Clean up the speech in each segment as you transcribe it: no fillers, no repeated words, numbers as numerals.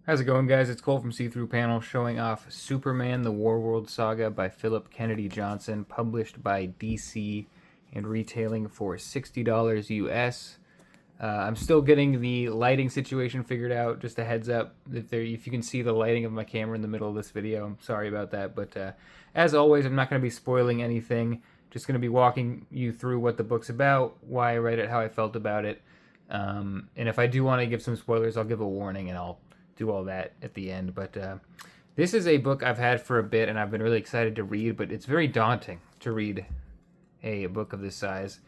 How's it going, guys? It's Cole from See-Through Panel showing off Superman the Warworld Saga by Phillip Kennedy Johnson, published by DC and retailing for $60 US. I'm still getting the lighting situation figured out. Just a heads up, if you can see the lighting of my camera in the middle of this video, I'm sorry about that. But as always, I'm not going to be spoiling anything. Just going to be walking you through what the book's about, why I read it, how I felt about it. And if I do want to give some spoilers, I'll give a warning and I'll do all that at the end. But this is a book I've had for a bit and I've been really excited to read, but it's very daunting to read a book of this size.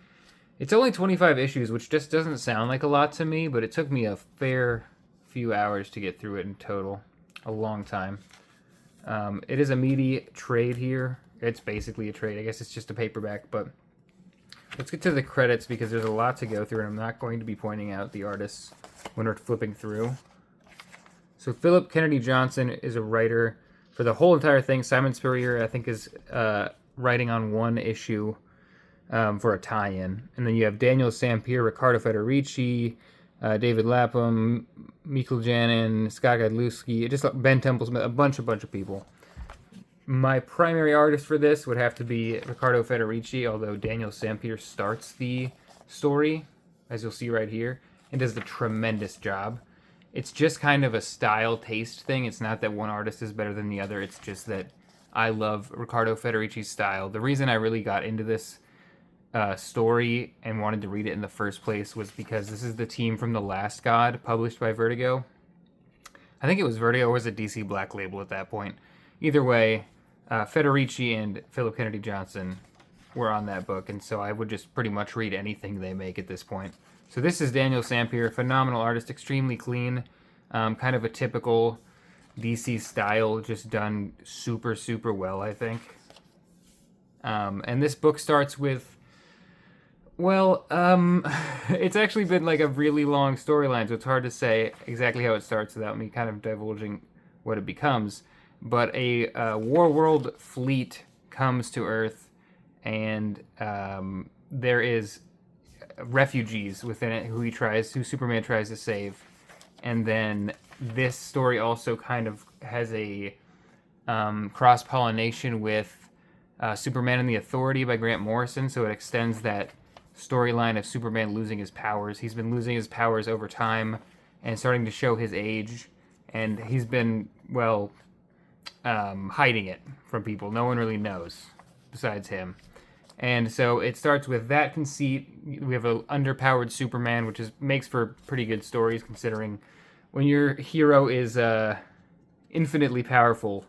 It's only 25 issues, which just doesn't sound like a lot to me, but it took me a fair few hours to get through it in total. A long time. It is a meaty trade here. It's basically a trade. I guess it's just a paperback, but let's get to the credits because there's a lot to go through, and I'm not going to be pointing out the artists when we're flipping through. So Phillip Kennedy Johnson is a writer for the whole entire thing. Simon Spurrier, I think, is writing on one issue for a tie-in. And then you have Daniel Sampier, Riccardo Federici, David Lapham, Mikkel Janin, Scott Godlewski, just Ben Templesmith, a bunch of people. My primary artist for this would have to be Riccardo Federici, although Daniel Sampier starts the story, as you'll see right here, and does a tremendous job. It's just kind of a style taste thing. It's not that one artist is better than the other. It's just that I love Riccardo Federici's style. The reason I really got into this story and wanted to read it in the first place was because this is the team from The Last God, published by Vertigo. I think it was Vertigo or was it DC Black Label at that point. Either way, Federici and Phillip Kennedy Johnson were on that book, and so I would just pretty much read anything they make at this point. So this is Daniel Sampier, phenomenal artist, extremely clean, kind of a typical DC style, just done super, super well, I think. And this book starts with, well, it's actually been like a really long storyline, so it's hard to say exactly how it starts without me kind of divulging what it becomes. But a Warworld fleet comes to Earth, and there is refugees within it who Superman tries to save. And then this story also kind of has a cross-pollination with Superman and the Authority by Grant Morrison, so it extends that storyline of Superman losing his powers. He's been losing his powers over time and starting to show his age, and he's been, well, hiding it from people. No one really knows besides him. And so it starts with that conceit. We have an underpowered Superman, which makes for pretty good stories, considering when your hero is infinitely powerful,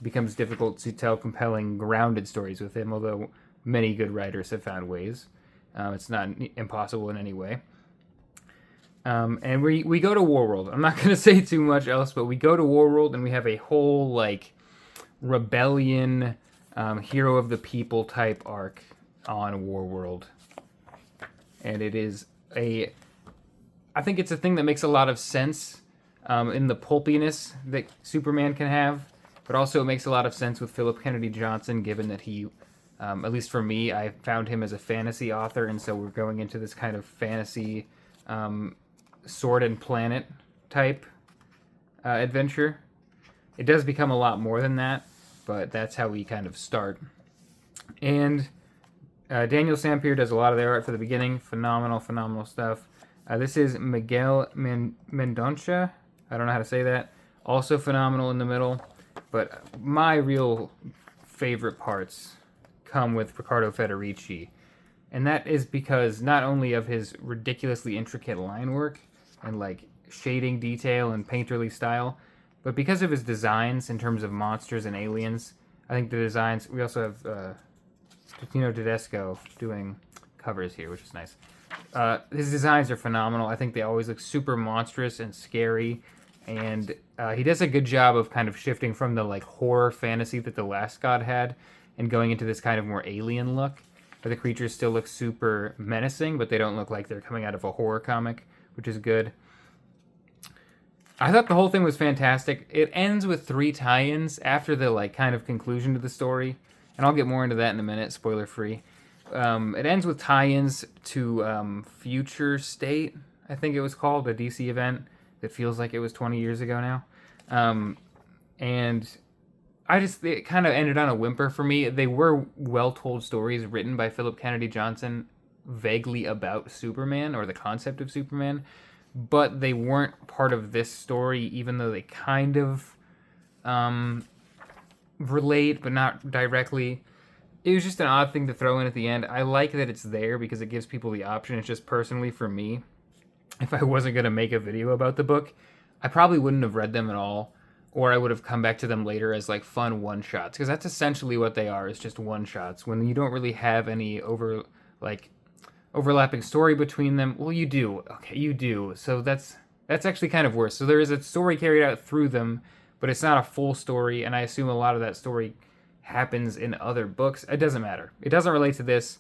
it becomes difficult to tell compelling, grounded stories with him, although many good writers have found ways. It's not impossible in any way. And we go to Warworld. I'm not going to say too much else, but we go to Warworld, and we have a whole, like, rebellion, hero of the people type arc on Warworld. And it is I think it's a thing that makes a lot of sense in the pulpiness that Superman can have, but also it makes a lot of sense with Phillip Kennedy Johnson, given that he, at least for me, I found him as a fantasy author, and so we're going into this kind of fantasy sword and planet type adventure. It does become a lot more than that, but that's how we kind of start. And Daniel Sampier does a lot of the art for the beginning. Phenomenal stuff. This is Miguel Mendonça. I don't know how to say that. Also phenomenal in the middle. But my real favorite parts come with Riccardo Federici. And that is because not only of his ridiculously intricate line work and like shading detail and painterly style, but because of his designs in terms of monsters and aliens. I think the designs, we also have Tino Tedesco doing covers here, which is nice. His designs are phenomenal. I think they always look super monstrous and scary, and he does a good job of kind of shifting from the like horror fantasy that The Last God had and going into this kind of more alien look, where the creatures still look super menacing, but they don't look like they're coming out of a horror comic, which is good. I thought the whole thing was fantastic. It ends with 3 tie-ins after the like kind of conclusion to the story, and I'll get more into that in a minute, spoiler free. It ends with tie-ins to Future State, I think it was called, a DC event that feels like it was 20 years ago now. And it kind of ended on a whimper for me. They were well-told stories written by Phillip Kennedy Johnson vaguely about Superman or the concept of Superman, but they weren't part of this story, even though they kind of relate, but not directly. It was just an odd thing to throw in at the end. I like that it's there because it gives people the option. It's just personally for me, if I wasn't going to make a video about the book, I probably wouldn't have read them at all, or I would have come back to them later as like fun one-shots, because that's essentially what they are, is just one-shots. When you don't really have any overlapping story between them. Well, you do. Okay, you do. So that's actually kind of worse. So there is a story carried out through them, but it's not a full story, and I assume a lot of that story happens in other books. It doesn't matter. It doesn't relate to this.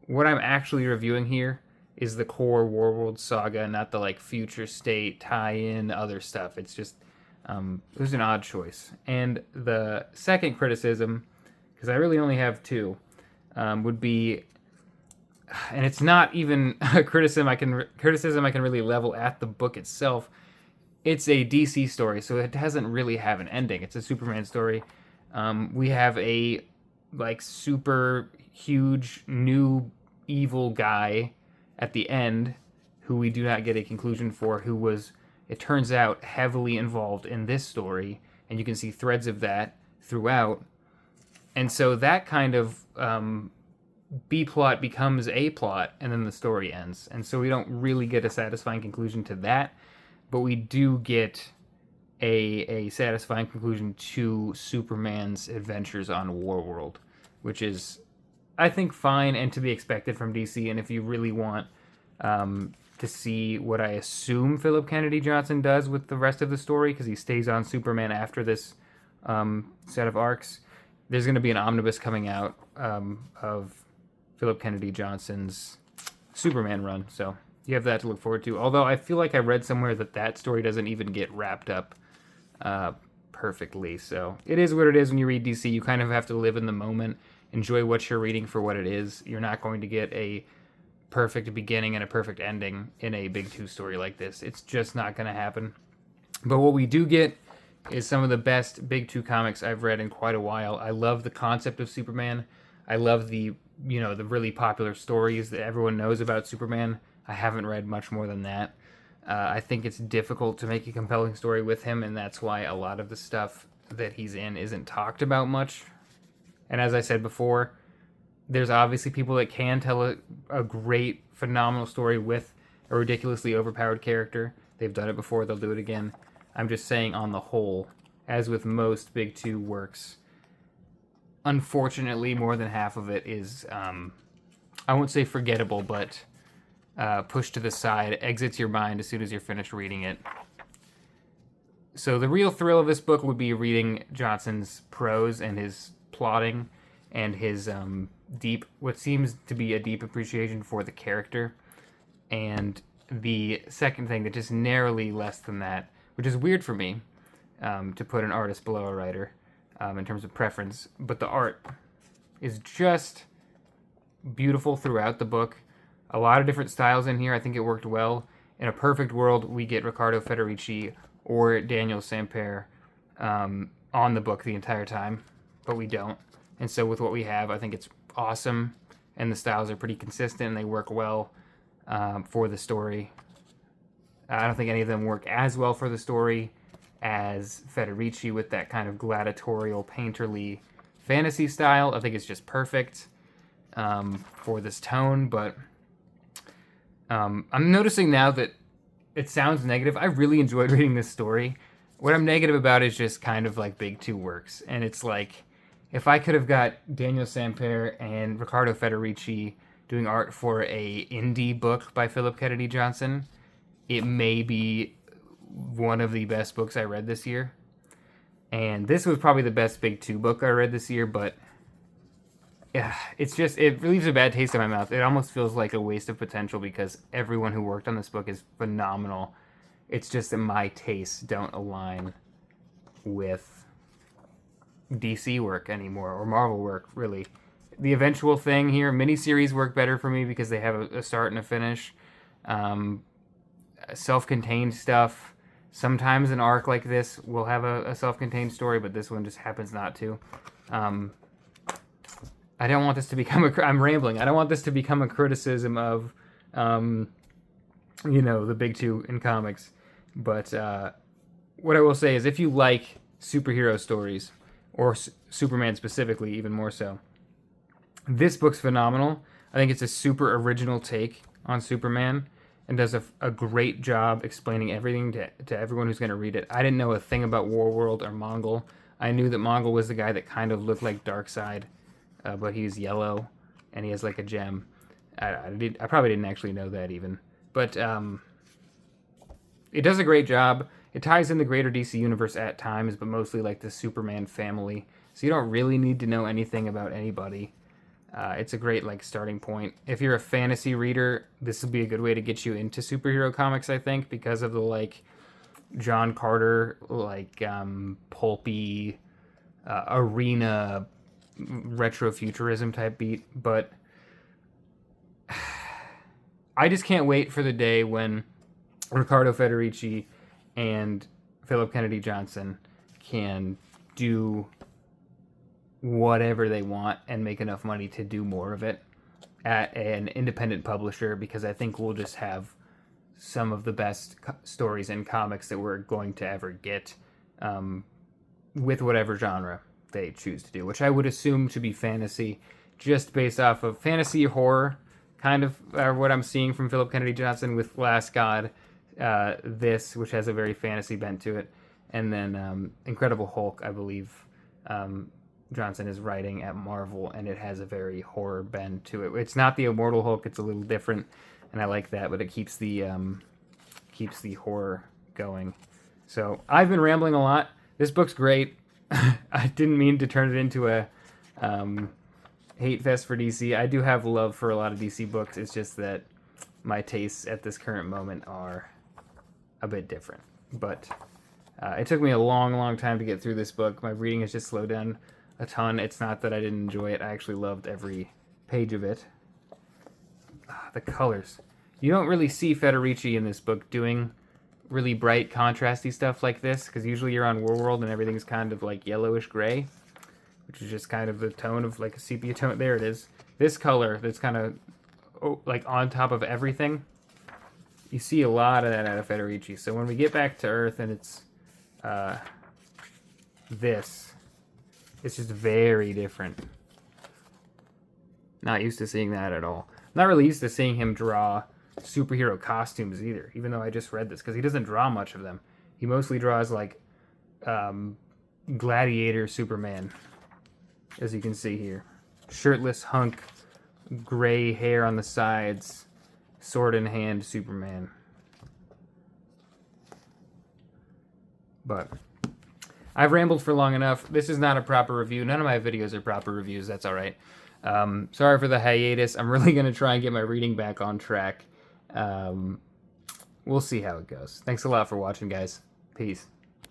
What I'm actually reviewing here is the core Warworld saga, not the like future state tie-in other stuff. It's just it was an odd choice. And the second criticism, because I really only have two, would be, and it's not even a criticism I can really level at the book itself. It's a DC story, so it doesn't really have an ending. It's a Superman story. We have a like super huge new evil guy at the end who we do not get a conclusion for, who was, it turns out, heavily involved in this story, and you can see threads of that throughout. And so that kind of B plot becomes A plot, and then the story ends. And so we don't really get a satisfying conclusion to that, but we do get a satisfying conclusion to Superman's adventures on Warworld, which is, I think, fine and to be expected from DC. And if you really want to see what I assume Phillip Kennedy Johnson does with the rest of the story, because he stays on Superman after this set of arcs, there's going to be an omnibus coming out of Phillip Kennedy Johnson's Superman run. So you have that to look forward to. Although I feel like I read somewhere that story doesn't even get wrapped up perfectly. So it is what it is when you read DC. You kind of have to live in the moment, enjoy what you're reading for what it is. You're not going to get a perfect beginning and a perfect ending in a Big Two story like this. It's just not going to happen. But what we do get is some of the best Big Two comics I've read in quite a while. I love the concept of Superman. I love the really popular stories that everyone knows about Superman. I haven't read much more than that. I think it's difficult to make a compelling story with him, and that's why a lot of the stuff that he's in isn't talked about much. And as I said before, there's obviously people that can tell a great, phenomenal story with a ridiculously overpowered character. They've done it before, they'll do it again. I'm just saying, on the whole, as with most Big Two works, unfortunately, more than half of it is, I won't say forgettable, but pushed to the side, exits your mind as soon as you're finished reading it. So the real thrill of this book would be reading Johnson's prose and his plotting and his what seems to be a deep appreciation for the character. And the second thing that just narrowly less than that, which is weird for me to put an artist below a writer in terms of preference, but the art is just beautiful throughout the book. A lot of different styles in here. I think it worked well. In a perfect world, we get Riccardo Federici or Daniel Sampere on the book the entire time, but we don't. And so with what we have, I think it's awesome, and the styles are pretty consistent, and they work well for the story. I don't think any of them work as well for the story as Federici with that kind of gladiatorial, painterly fantasy style. I think it's just perfect for this tone, but I'm noticing now that it sounds negative. I really enjoyed reading this story. What I'm negative about is just kind of like Big Two works. And it's like, if I could have got Daniel Sampere and Riccardo Federici doing art for a indie book by Phillip Kennedy Johnson, it may be one of the best books I read this year. And this was probably the best Big Two book I read this year, but yeah, it leaves a bad taste in my mouth. It almost feels like a waste of potential because everyone who worked on this book is phenomenal. It's just that my tastes don't align with DC work anymore, or Marvel work, really. The eventual thing here, miniseries work better for me because they have a start and a finish. Self-contained stuff, Sometimes an arc like this will have a self-contained story, but this one just happens not to. I don't want this to become I'm rambling. I don't want this to become a criticism of, the big two in comics. But what I will say is, if you like superhero stories, or Superman specifically, even more so, this book's phenomenal. I think it's a super original take on Superman and does a great job explaining everything to everyone who's going to read it. I didn't know a thing about Warworld or Mongol. I knew that Mongol was the guy that kind of looked like Darkseid, but he's yellow and he has like a gem. I probably didn't actually know that even. But it does a great job. It ties in the greater DC universe at times, but mostly like the Superman family. So you don't really need to know anything about anybody. It's a great like starting point. If you're a fantasy reader, this will be a good way to get you into superhero comics, I think, because of the like John Carter, like pulpy arena retrofuturism type beat. But I just can't wait for the day when Riccardo Federici and Phillip Kennedy Johnson can do whatever they want and make enough money to do more of it at an independent publisher, because I think we'll just have some of the best stories in comics that we're going to ever get, with whatever genre they choose to do, which I would assume to be fantasy, just based off of fantasy horror, kind of what I'm seeing from Phillip Kennedy Johnson with Last God, this, which has a very fantasy bent to it, and then Incredible Hulk, I believe Johnson is writing at Marvel, and it has a very horror bend to it. It's not the Immortal Hulk; it's a little different, and I like that, but it keeps the horror going. So I've been rambling a lot. This book's great. I didn't mean to turn it into a hate fest for DC. I do have love for a lot of DC books. It's just that my tastes at this current moment are a bit different. But it took me a long, long time to get through this book. My reading has just slowed down a ton. It's not that I didn't enjoy it. I actually loved every page of it. The colors. You don't really see Federici in this book doing really bright, contrasty stuff like this, because usually you're on Warworld and everything's kind of like yellowish gray, which is just kind of the tone of like a sepia tone. There it is. This color that's kind of like on top of everything, you see a lot of that out of Federici. So when we get back to Earth and it's this, it's just very different. Not used to seeing that at all. Not really used to seeing him draw superhero costumes either, even though I just read this, because he doesn't draw much of them. He mostly draws like gladiator Superman, as you can see here. Shirtless hunk, gray hair on the sides, sword in hand Superman. But I've rambled for long enough. This is not a proper review. None of my videos are proper reviews. That's all right. Sorry for the hiatus. I'm really going to try and get my reading back on track. We'll see how it goes. Thanks a lot for watching, guys. Peace.